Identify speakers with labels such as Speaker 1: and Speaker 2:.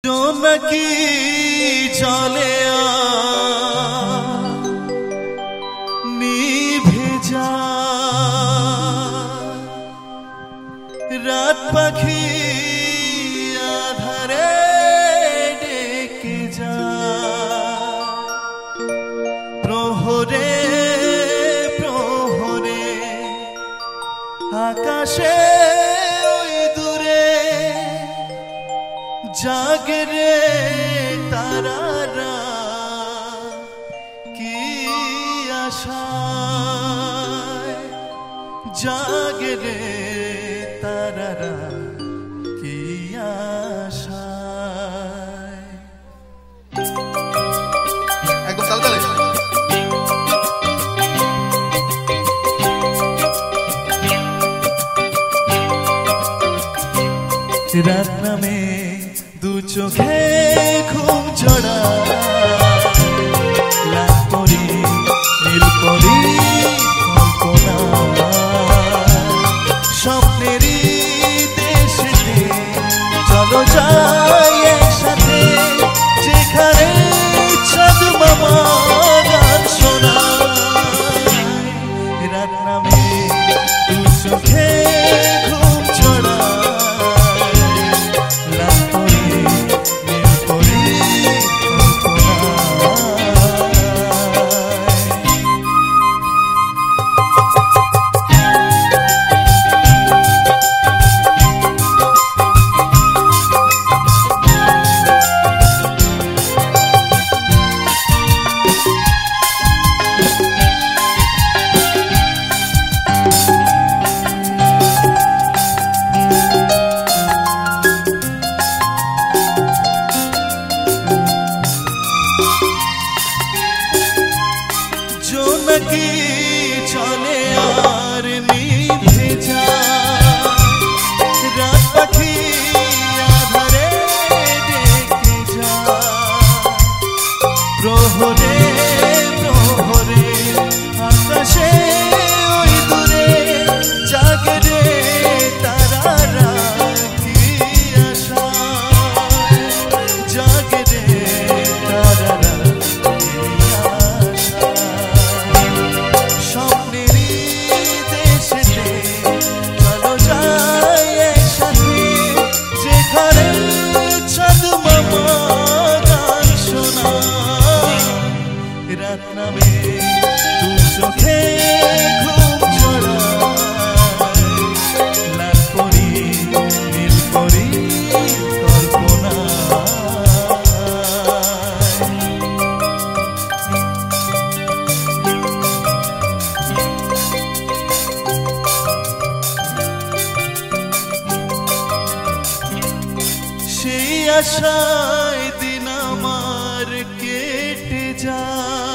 Speaker 1: জোনাকি জলে নিভে যায় রাত পাখি আধারে ডেকে যায় প্রহরে প্রহরে আকাশে ওই দূরে জাগে রে তারারা কি আশায় জাগে রে তারারা কি আশায়।
Speaker 2: একদম তালে
Speaker 1: রাত নামে দু চোখে ঘুম জড়া লাল পরি নীল পরি কল্পনা স্বপ্নেরই দেশেতে চলো যাই একসাথে যেখানে চাঁদ মামা গান শোনায়। রাত নামে দু চোখে ঘুম জড়া জোনাকি চলে আর নিভে যায় রাত পাখি আধারে ডেকে যায় প্রহরে প্রহরে আকাশে ওই দূরে জাগে রে তারারা কি আশায় জাগে রে তারারা রাত নামে দু চোখে ঘুম জড়ায় লাল পরি নীল পরি কল্পনা। সেই আশায় দিন আমার কেটে যায়